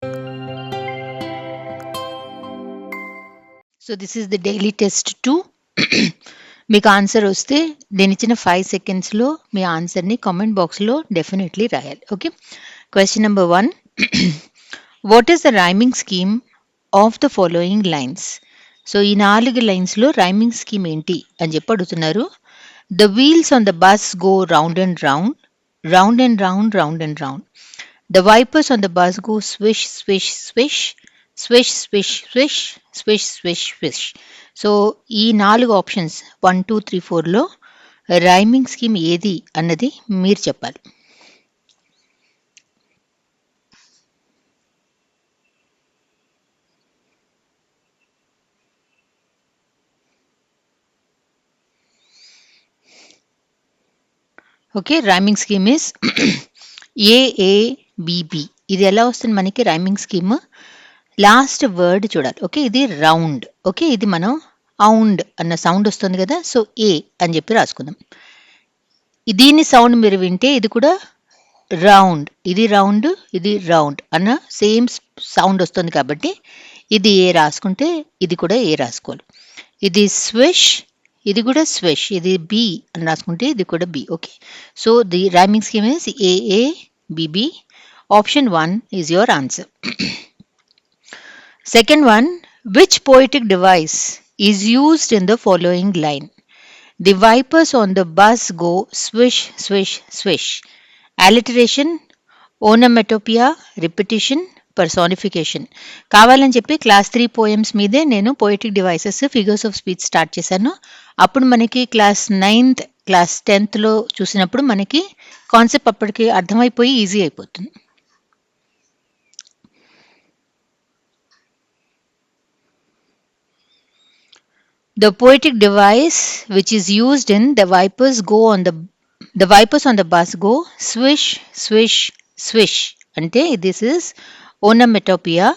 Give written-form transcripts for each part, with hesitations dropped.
So this is the daily test 2. మీకు answer వస్తే నేను ఇచ్చిన 5 సెకండ్స్లో మీ ఆన్సర్ని కామెంట్ బాక్స్లో డెఫినెట్లీ రాయాలి. Okay, question number 1. What is the rhyming scheme of the following lines? So ఈ 4 లైన్స్లో రైమింగ్ స్కీమ్ ఏంటి అని చెప్పి అడుగుతున్నారు. The wheels on the bus go round and round, round and round, round and round. The wipers on the bus go swish, swish, swish, swish, swish, swish, swish, swish, swish. So ఈ 4 options 1, 2, 3, 4లో rhyming scheme ఏది అన్నది మీరు చెప్పాలి. Okay, rhyming scheme is AABB. ఇది ఎలా వస్తుంది మనకి rhyming scheme? Last word చూడాలి. ఓకే, ఇది రౌండ్. ఓకే, ఇది మనం ఔండ్ అన్న సౌండ్ వస్తుంది కదా, సో ఏ అని చెప్పి రాసుకుందాం. దీని సౌండ్ మీరు వింటే ఇది కూడా రౌండ్, ఇది రౌండ్, ఇది రౌండ్ అన్న సేమ్ సౌండ్ వస్తుంది కాబట్టి ఇది ఏ రాసుకుంటే ఇది కూడా ఏ రాసుకోవాలి. ఇది స్విష్, ఇది కూడా స్విష్, ఇది బి అని రాసుకుంటే ఇది కూడా B. Okay, so the rhyming scheme is AABB. Option 1 is your answer. Second one, which poetic device is used in the following line? The wipers on the bus go swish, swish, swish. Alliteration, onomatopoeia, repetition, personification. కావాలని చెప్పి class 3 poems మీదే నేను poetic devices figures of speech start చేశాను. అప్పుడు మనకి class 9th class 10thలో చూసినప్పుడు మనకి concept అప్పటికి అర్థమైపోయి ఈజీ అయిపోతుంది. The poetic device which is used in the wipers on the bus go swish, swish, swish. అంటే this is onomatopoeia.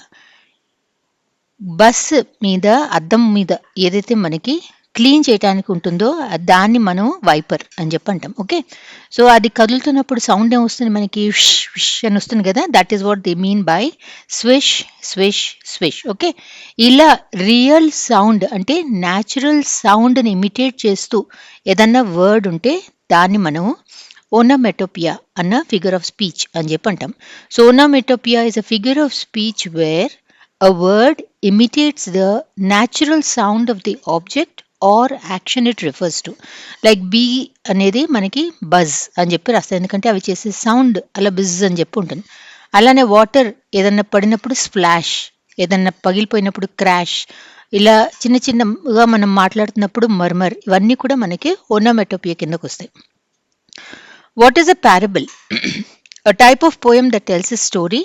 బస్ మీద అద్దం మీద ఏదైతే మనకి క్లీన్ చేయడానికి ఉంటుందో దాన్ని మనం వైపర్ అని చెప్పి అంటాం. ఓకే, సో అది కదులుతున్నప్పుడు సౌండ్ ఏమొస్తుంది మనకి? విష్ విష్ అని వస్తుంది కదా, that is what they mean by swish, swish, swish. Okay, ఇలా రియల్ సౌండ్ అంటే న్యాచురల్ సౌండ్ని ఇమిటేట్ చేస్తూ ఏదన్నా వర్డ్ ఉంటే దాన్ని మనం ఓనమెటోపియా అన్న ఫిగర్ ఆఫ్ స్పీచ్ అని చెప్పి అంటాం. So onomatopoeia is a figure of speech where a word imitates the natural sound of the object or action it refers to. Like bee అనేది మనకి బజ్ అని చెప్పి రాస్తాయి, ఎందుకంటే అవి చేసే సౌండ్ అలా బిజ్ అని చెప్పి ఉంటుంది. అలానే వాటర్ ఏదన్నా పడినప్పుడు స్ప్లాష్, ఏదన్నా పగిలిపోయినప్పుడు క్రాష్, ఇలా చిన్న చిన్నగా మనం మాట్లాడుతున్నప్పుడు మర్మర్, ఇవన్నీ కూడా మనకి ఓనోమెటోపియా కిందకు వస్తాయి. What is a parable? a type of poem that tells a story,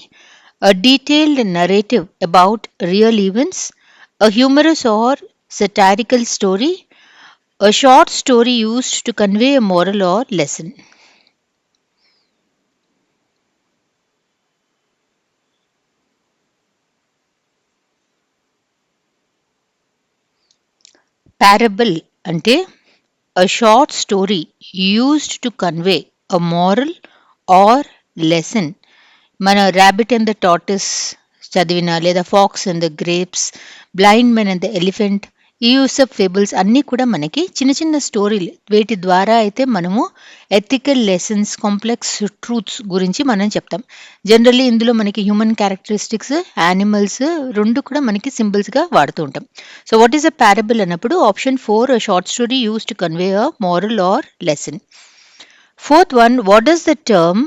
a detailed narrative about real events, a humorous or satirical story, a short story used to convey a moral or lesson. Parable అంటే a short story used to convey a moral or lesson. మన rabbit and the Tartus చదివిన, లేదా pox and the grapes, blind men and the elephant, ఈ Yusuf fables అన్నీ కూడా మనకి చిన్న చిన్న స్టోరీలు, వీటి ద్వారా అయితే మనము ఎథికల్ లెసన్స్, కాంప్లెక్స్ ట్రూత్స్ గురించి మనం చెప్తాం. జనరల్లీ ఇందులో మనకి హ్యూమన్ క్యారెక్టరిస్టిక్స్, యానిమల్స్ రెండు కూడా మనకి సింబల్స్గా వాడుతూ ఉంటాం. So what is a parable అన్నప్పుడు option 4, a short story use to convey a moral or lesson. Fourth one, what does the term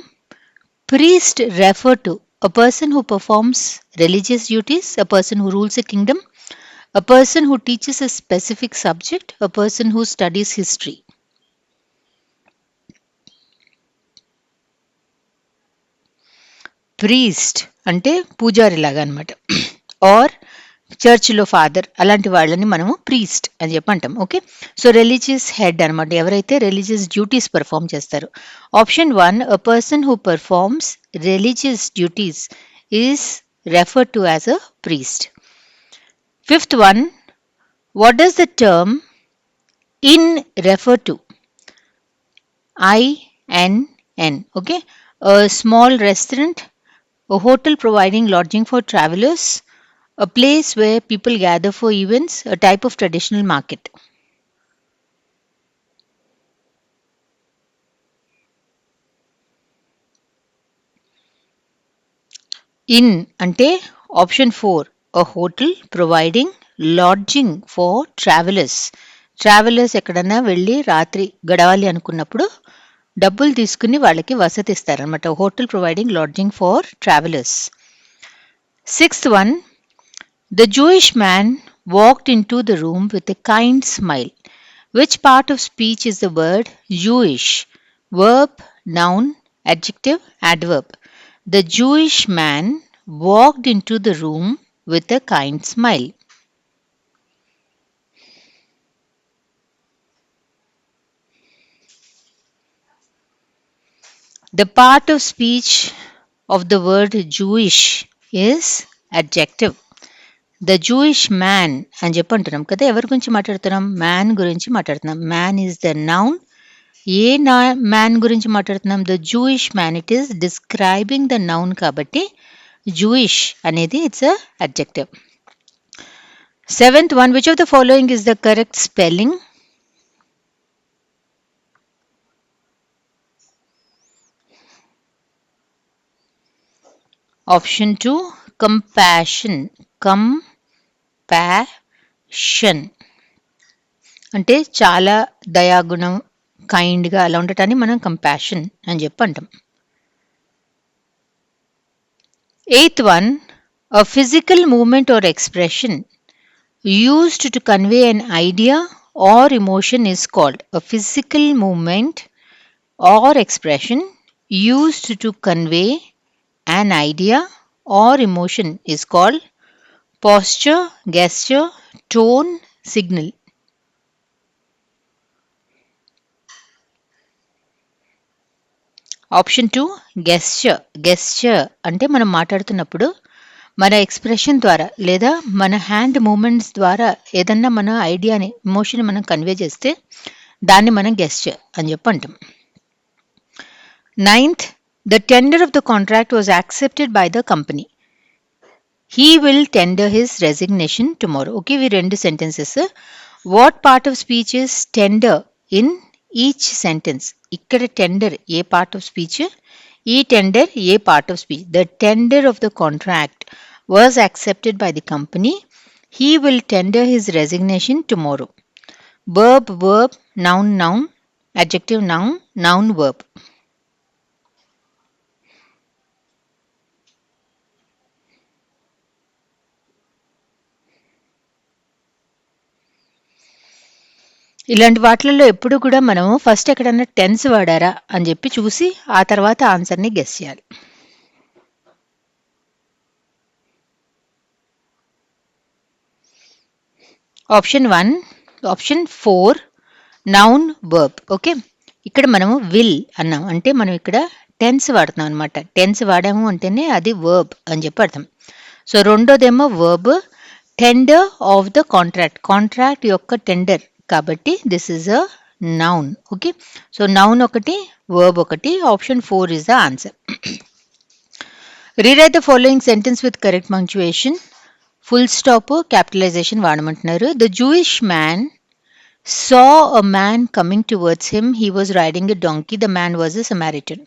priest refer to? A person who performs religious duties, a person who rules a kingdom, a person who teaches a specific subject, a person who studies history. Priest అంటే పూజారి లాగా అనమాట, are చర్చ్లో father, అలాంటి వాళ్ళని మనము priest అని చెప్పి అంటాం. ఓకే, సో రిలీజియస్ హెడ్ అనమాట, ఎవరైతే రిలీజియస్ డ్యూటీస్ పర్ఫామ్ చేస్తారో. Option 1, a person who performs religious duties is referred to as a priest. Fifth one, what does the term in refer to? INN. Okay, a small restaurant, A hotel providing lodging for travelers, a place where people gather for events, a type of traditional market. In అంటే option 4 a hotel providing lodging for travelers. Travellers ఎక్కడన్నా వెళ్ళి రాత్రి గడవాలి అనుకున్నప్పుడు డబ్బులు తీసుకుని వాళ్ళకి వసతి ఇస్తారనమాట. Hotel providing lodging for travellers. Sixth one, the Jewish man walked into the room with a kind smile. Which part of speech is the word Jewish? Verb, noun, adjective, adverb. The Jewish man walked into the room with a kind smile. The part of speech of the word Jewish is adjective. The Jewish man అని చెప్పి అంటున్నాం కదా. ఎవరి గురించి మాట్లాడుతున్నాం? Man గురించి మాట్లాడుతున్నాం. Man is the noun. A man గురించి మాట్లాడుతున్నాం? The Jewish man. It is describing the noun కాబట్టి జూయిష్ అనేది it's a adjective. Seventh one, which of the following is the correct spelling? Option 2 compassion. Compassion అంటే చాలా దయాగుణం, కైండ్గా అలా ఉండటాన్ని మనం compassion అని చెప్పి అంటాం. Eighth one, a physical movement or expression used to convey an idea or emotion is called. A physical movement or expression used to convey an idea or emotion is called posture, gesture, tone, signal. Option 2 gesture. Gesture అంటే మనం మాట్లాడుతున్నప్పుడు మన expression ద్వారా లేదా మన hand moments ద్వారా ఏదన్నా మన ఐడియాని, ఎమోషన్ మనం కన్వే చేస్తే దాన్ని మనం గెస్చర్ అని చెప్పి అంటాం. Ninth, the tender of the contract was accepted by the company. He will tender his resignation tomorrow. Okay, ఇవి రెండు sentences. What part of speech is tender in each sentence? ఇక్కడ టెండర్ ఏ పార్ట్ ఆఫ్ స్పీచ్? ఈ tender ఏ part of speech? The tender of the contract was accepted by the company. He will tender his resignation tomorrow. Verb, verb, noun, noun, adjective, noun, noun, verb. ఇలాంటి వాటిల్లో ఎప్పుడు కూడా మనం first ఎక్కడన్నా tense వాడారా అని చెప్పి చూసి ఆ తర్వాత ఆన్సర్ని గెస్ చేయాలి. Option 1, option 4 noun verb. Okay, ఇక్కడ మనము విల్ అన్నాం అంటే మనం ఇక్కడ టెన్స్ వాడుతున్నాం అనమాట. టెన్స్ వాడాము అంటేనే అది వర్బ్ అని చెప్పి అర్థం. సో రెండోదేమో verb, tender of the contract. Contract యొక్క టెండర్ కాబట్టి this is a noun. Okay, so noun ఒకటి, వర్బ్ ఒకటి. Option 4 is the answer. Rewrite the following sentence with correct punctuation. Full stop, capitalisation వాడమంటున్నారు. The Jewish man saw a man coming towards him. He was riding a donkey. The man was a Samaritan.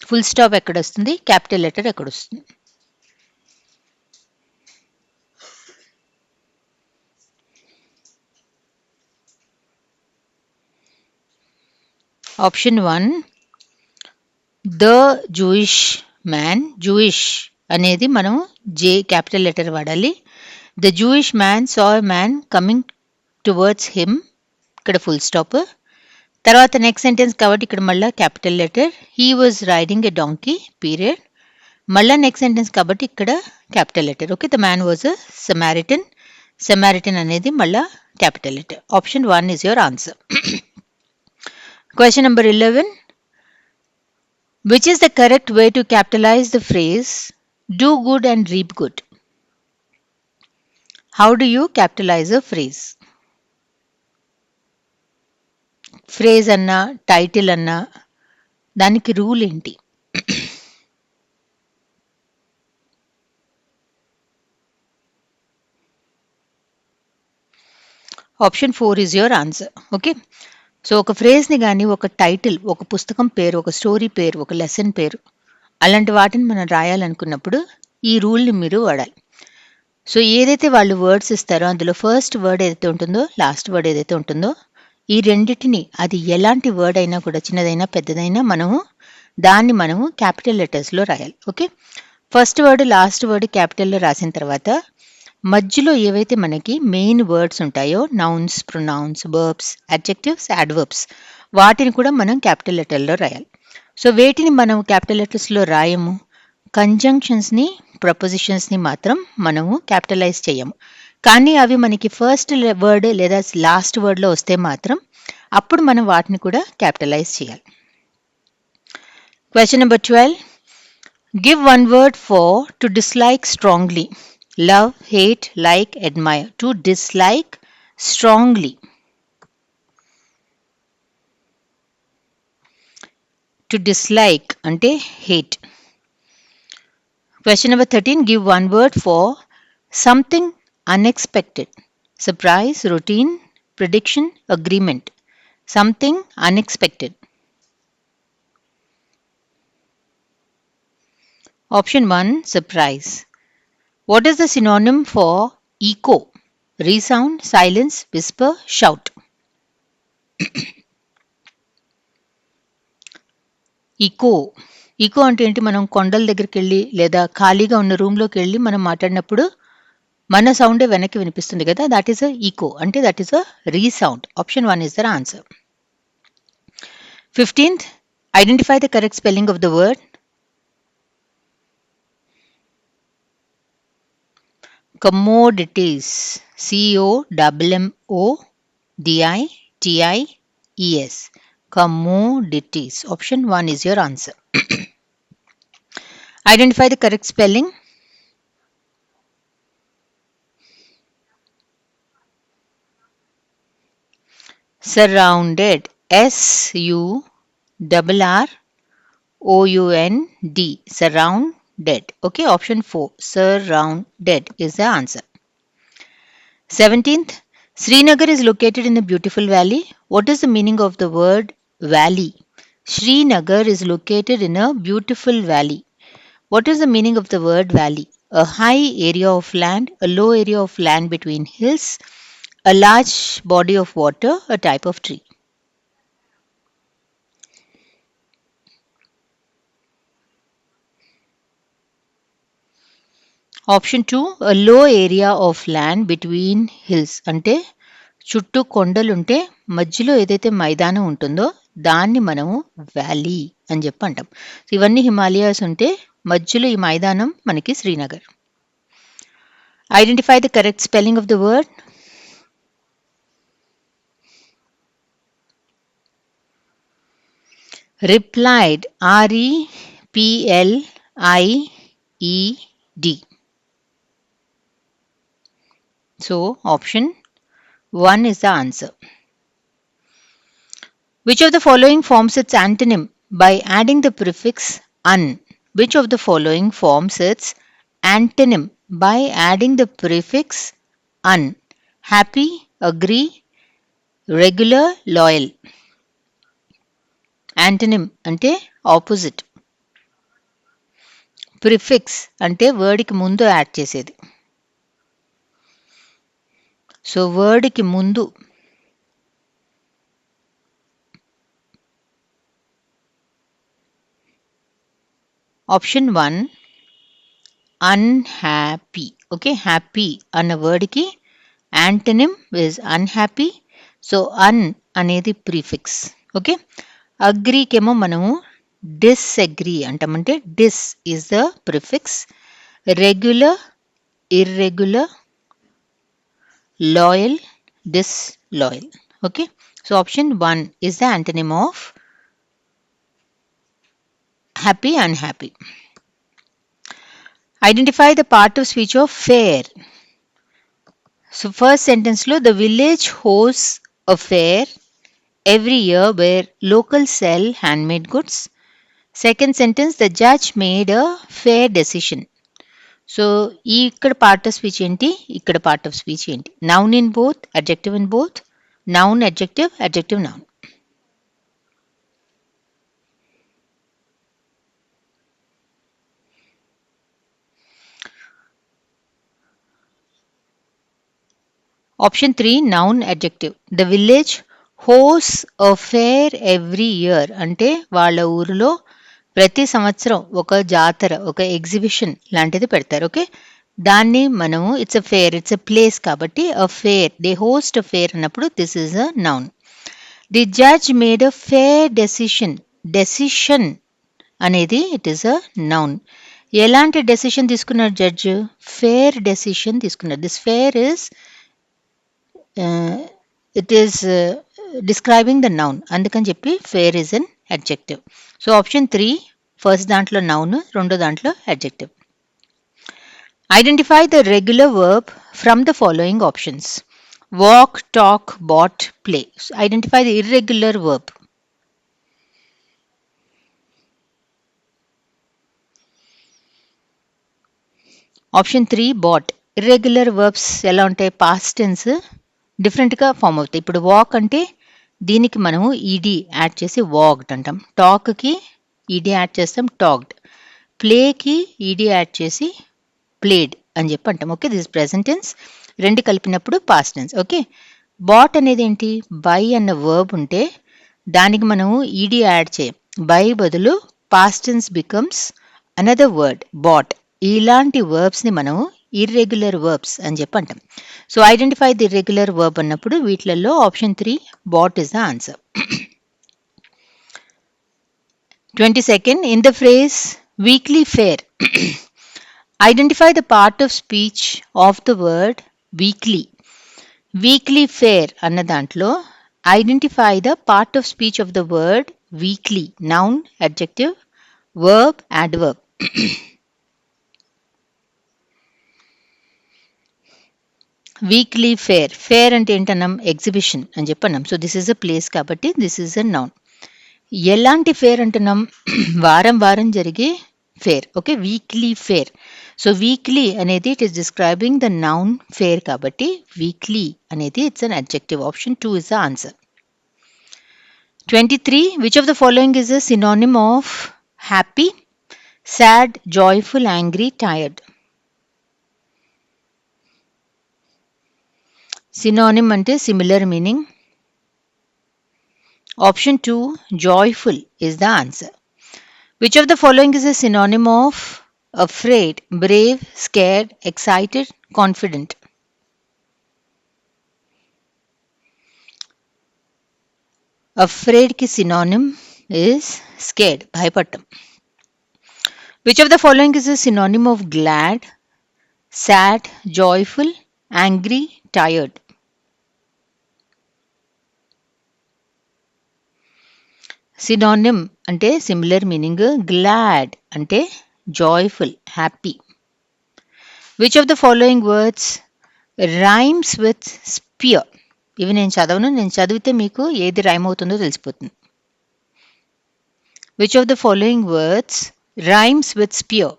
Full stop ఎక్కడ వస్తుంది? Capital letter ఎక్కడ వస్తుంది? Option 1 the Jewish man. Jewish అనేది మనం జే capital letter వాడాలి. The Jewish man saw a man coming towards him, ఇక్కడ full stop. తర్వాత next sentence కాబట్టి ఇక్కడ మళ్ళీ capital letter. He was riding a donkey, period. మళ్ళీ నెక్స్ట్ సెంటెన్స్ కాబట్టి ఇక్కడ capital letter. Okay, the man was a Samaritan. Samaritan అనేది మళ్ళీ capital letter. Option 1 is your answer. Question number 11. Which is the correct way to capitalize the phrase do good and reap good? How do you capitalize a phrase? Phrase అన్నా title అన్నా దానికి rule ఏంటి? Option 4 is your answer. Okay. So ఒక ఫ్రేజ్ని కానీ, ఒక title, ఒక పుస్తకం పేరు, ఒక స్టోరీ పేరు, ఒక లెసన్ పేరు, అలాంటి వాటిని మనం రాయాలనుకున్నప్పుడు ఈ రూల్ని మీరు వాడాలి. సో ఏదైతే వాళ్ళు వర్డ్స్ ఇస్తారో అందులో ఫస్ట్ వర్డ్ ఏదైతే ఉంటుందో, లాస్ట్ వర్డ్ ఏదైతే ఉంటుందో, ఈ రెండిటిని, అది ఎలాంటి వర్డ్ అయినా కూడా, చిన్నదైనా పెద్దదైనా, మనము క్యాపిటల్ లెటర్స్లో రాయాలి. Okay. First word last word క్యాపిటల్లో రాసిన తర్వాత మధ్యలో ఏవైతే మనకి మెయిన్ వర్డ్స్ ఉంటాయో, nouns, pronouns, verbs, adjectives, adverbs, వాటిని కూడా మనం క్యాపిటల్ లెటర్లో రాయాలి. సో వేటిని మనం క్యాపిటల్ లెటర్స్లో రాయము? కంజంక్షన్స్ని, ప్రపోజిషన్స్ని మాత్రం మనము క్యాపిటలైజ్ చేయము. కానీ అవి మనకి ఫస్ట్ వర్డ్ లేదా లాస్ట్ వర్డ్లో వస్తే మాత్రం అప్పుడు మనం వాటిని కూడా క్యాపిటలైజ్ చేయాలి. Question number 12. Give one word for to dislike strongly. Love, hate, like, admire. To dislike strongly. To dislike ante hate. Question number 13. Give one word for something unexpected. Surprise, routine, prediction, agreement. Something unexpected. Option 1, surprise. What is the synonym for echo? Resound, silence, whisper, shout. Echo అంటే ఏంటి? మనం కొండల దగ్గరికి వెళ్ళి లేదా ఖాళీగా ఉన్న రూమ్లోకి వెళ్ళి మనం మాట్లాడినప్పుడు మన సౌండే వెనక్కి వినిపిస్తుంది కదా, దాట్ ఈస్ అ ఈకో. అంటే that is a resound. Option 1 is the answer. 15th, identify the correct spelling of the word. Commodities. COMMODITIES. Commodities. Option 1 is your answer. Identify the correct spelling. Surrounded. SURROUND. Surrounded. Okay, option 4. Surrounded is the answer. 17th, Srinagar is located in a beautiful valley. What is the meaning of the word valley? Srinagar is located in a beautiful valley. What is the meaning of the word valley? A high area of land, a low area of land between hills, a large body of water, a type of tree. Option 2, a low area of land between hills. అంటే చుట్టూ కొండలుంటే మధ్యలో ఏదైతే మైదానం ఉంటుందో దాన్ని మనము valley అని చెప్పి అంటాం. ఇవన్నీ హిమాలయాస్ ఉంటే మధ్యలో ఈ మైదానం మనకి Srinagar. Identify the correct spelling of the word. Replied. REPLIED. So option 1 is the answer. Which of the following forms its antonym by adding the prefix un? Which of the following forms its antonym by adding the prefix un? Happy, agree, regular, loyal. Antonym అంటే opposite. Prefix అంటే వర్డ్కి ముందు add చేసేది. So వర్డ్కి ముందు option 1 unhappy. Okay, happy అన్న వర్డ్కి antonym is unhappy. So un అనేది prefix. Okay, అగ్రీకేమో మనము డిస్అగ్రీ అంటామంటే dis is the prefix. Regular, irregular, loyal, disloyal. Okay, so option 1 is the antonym of happy, unhappy. Identify the part of speech of fair. So first sentence lo, the village hosts a fair every year where locals sell handmade goods. Second sentence, the judge made a fair decision. So ఈ ఇక్కడ part of speech ఏంటి, ఇక్కడ part of speech ఏంటి? Noun in both, adjective in both, noun adjective, adjective noun. Option 3 noun adjective. The village హోస్ a fair every year అంటే వాళ్ళ ఊరిలో ప్రతి సంవత్సరం ఒక జాతర, ఒక ఎగ్జిబిషన్ లాంటిది పెడతారు. ఓకే, దాన్ని మనము it's a fair, it's a place కాబట్టి a fair, they host a fair అన్నప్పుడు this is a noun. The judge made a fair decision. Decision అనేది ఇట్ ఈస్ అ నౌన్. ఎలాంటి డెసిషన్ తీసుకున్నారు జడ్జ్? ఫేర్ డెసిషన్ తీసుకున్నారు. This fair is it is describing the noun, అందుకని చెప్పి fair is an adjective. So option 3 first దాంట్లో noun, రెండో దాంట్లో adjective. Identify the regular verb from the following options. Walk, talk, bought, play. Identify the irregular verb. Option 3 bought. Irregular verbs ఎలా ఉంటాయి? Past tense డిఫరెంట్గా form అవుతాయి. ఇప్పుడు walk అంటే దీనికి మనము ఈడీ యాడ్ చేసి వాక్డ్ అంటాం. టాక్కి ఈడీ యాడ్ చేస్తాం, టాక్డ్. ప్లేకి ఈడీ యాడ్ చేసి ప్లేడ్ అని చెప్పి అంటాం. ఓకే, దిస్ ప్రెజెంట్ టెన్స్, రెండు కలిపినప్పుడు పాస్ట్ టెన్స్. ఓకే, బాట్ అనేది ఏంటి? బై అన్న వర్బ్ ఉంటే దానికి మనము ఈడీ యాడ్ చేయం, బై బదులు past tense becomes another word bought. ఇలాంటి వర్బ్స్ని మనము ఇర్రెగ్యులర్ వర్బ్స్ అని చెప్పి అంటాం. So identify the irregular verb అన్నప్పుడు వీటిలలో option 3 bought is the answer. 22nd, in the phrase weekly fair, identify the part of speech of the word weekly. Weekly fair అన్న దాంట్లో identify the part of speech of the word weekly. Noun, adjective, verb, adverb. Weekly fair. Fair అంటే ఏంటన్నాం? Exhibition అని చెప్పన్నాం. So this is a place కాబట్టి this is a noun. ఎలాంటి fair అంటున్నాం? వారం వారం జరిగే fair. Okay, weekly fair. So weekly అనేది it is describing the noun fair కాబట్టి వీక్లీ అనేది it's an adjective. Option 2 is the answer. 23, which of the following is a synonym of happy, sad, joyful, angry, tired? Synonym అంటే similar meaning. Option 2 joyful is the answer. Which of the following is a synonym of afraid, brave, scared, excited, confident? Afraid ki synonym is scared, భయపడటం. Which of the following is a synonym of glad, sad, joyful, angry, tired? Synonym అంటే similar meaning, glad అంటే joyful, happy. Which of the following words rhymes with spear? ఇవి నేను చదవను, నేను చదివితే మీకు ఏది rhyme అవుతుందో తెలిసిపోతుంది. Which of the following words rhymes with spear?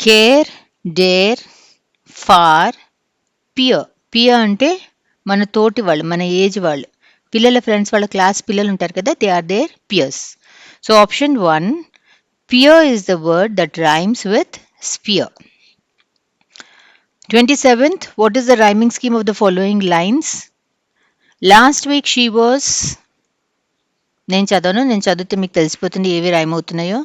Care, dare, far, peer. Peer అంటే మన తోటి వాళ్ళు, మన ఏజ్ వాళ్ళు, పిల్లల ఫ్రెండ్స్, వాళ్ళ క్లాస్ పిల్లలు ఉంటారు కదా, they are their peers. So option 1 peer is the word that rhymes with spear. 27th, what is the rhyming scheme of the following lines? Last week she was. నేను చదవను, నేను చదివితే మీకు తెలిసిపోతుంది ఏవి రైమ్ అవుతున్నాయో.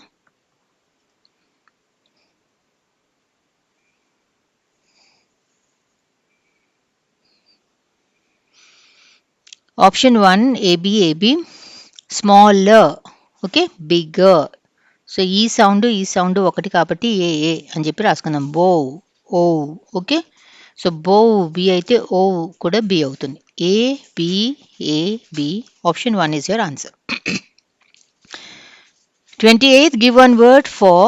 Option 1 AB, AB. Smaller, okay, bigger. So ఈ sound ఒకటి కాబట్టి ఏ ఏ అని చెప్పి రాసుకుందాం. Bow, O. Okay, so bow B అయితే ఓ కూడా బి అవుతుంది. A B, A B. Option 1 is your answer. 28th, give one word for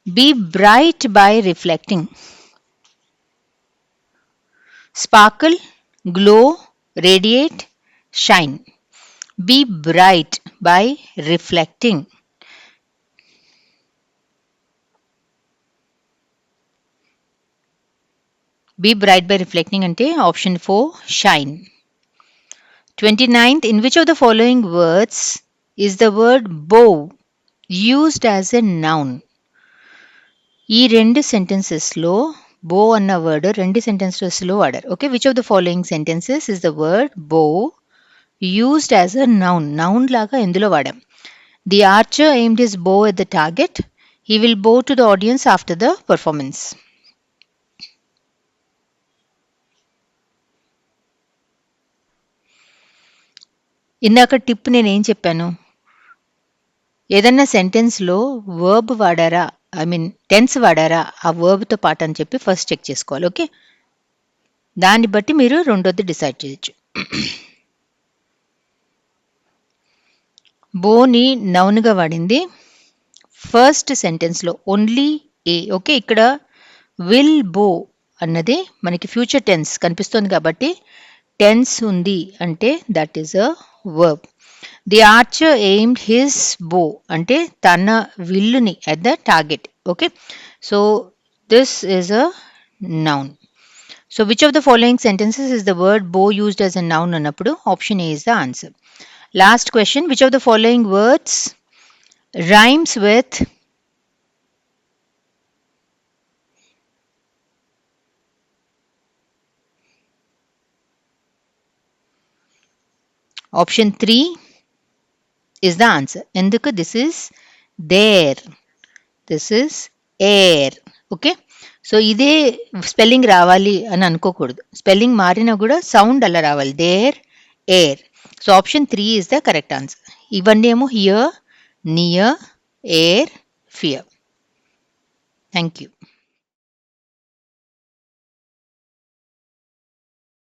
be bright by reflecting. Sparkle, glow, radiate, shine. Be bright by reflecting. Be bright by reflecting ante option 4 shine. 29th, in which of the following words is the word bow used as a noun? ఈ రెండు సెంటెన్సెస్లో బో అన్న word రెండు సెంటెన్సెస్లో వాడారు. Okay, which of the following sentences is the word bow used as a noun? Noun లాగా ఎందులో వాడాం? The archer aimed his bow at the target. He will bow to the audience after the performance. ఇందాక tip నేనేం చెప్పాను? ఏదన్నా సెంటెన్స్లో verb వాడారా, I mean tense వాడారా ఆ వర్బ్తో పాటు అని చెప్పి ఫస్ట్ చెక్ చేసుకోవాలి. ఓకే, దాన్ని బట్టి మీరు రెండోది డిసైడ్ చేయొచ్చు. బోని నౌన్గా వాడింది ఫస్ట్ సెంటెన్స్లో ఓన్లీ ఏ. ఓకే, ఇక్కడ విల్ బో అన్నది మనకి ఫ్యూచర్ టెన్స్ కనిపిస్తుంది కాబట్టి టెన్స్ ఉంది అంటే that is a verb. The archer aimed his bow అంటే తన విల్లుని at the target. Okay, so this is a noun. So which of the following sentences is the word bow used as a noun అన్నప్పుడు option A is the answer. Last question, which of the following words rhymes with option 3 is the answer. ఎందుకు? this is there, this is air. Okay, so ఇదే spelling రావాలి అని అనుకోకూడదు. Spelling మారినా కూడా sound అలా రావాలి, there air. So option 3 is the correct answer. ఇవన్నీ ఏమో here, near, air, fear. Thank you.